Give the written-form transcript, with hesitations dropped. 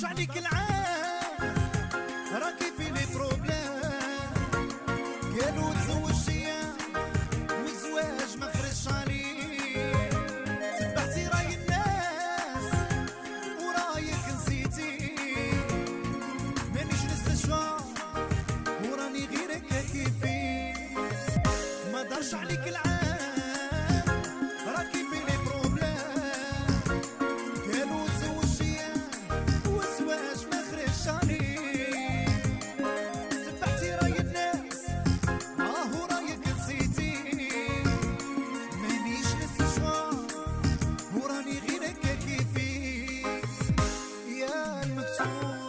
اقدرش عليك العام، راكي في لي بروبلام. قالوا تزوجتي والزواج ما خرجش عليك، تبعتي راي الناس ورايك نسيتي. مانيش نستشفى وراني غيرك كيفي، ما اقدرش عليك العام، راكي في لي بروبلام. قالوا تزوجتي والزواج ما خرجش عليك، تبعتي راي الناس ورايك نسيتي. مانيش نستشفى وراني غيرك كيفي. يا المكتوب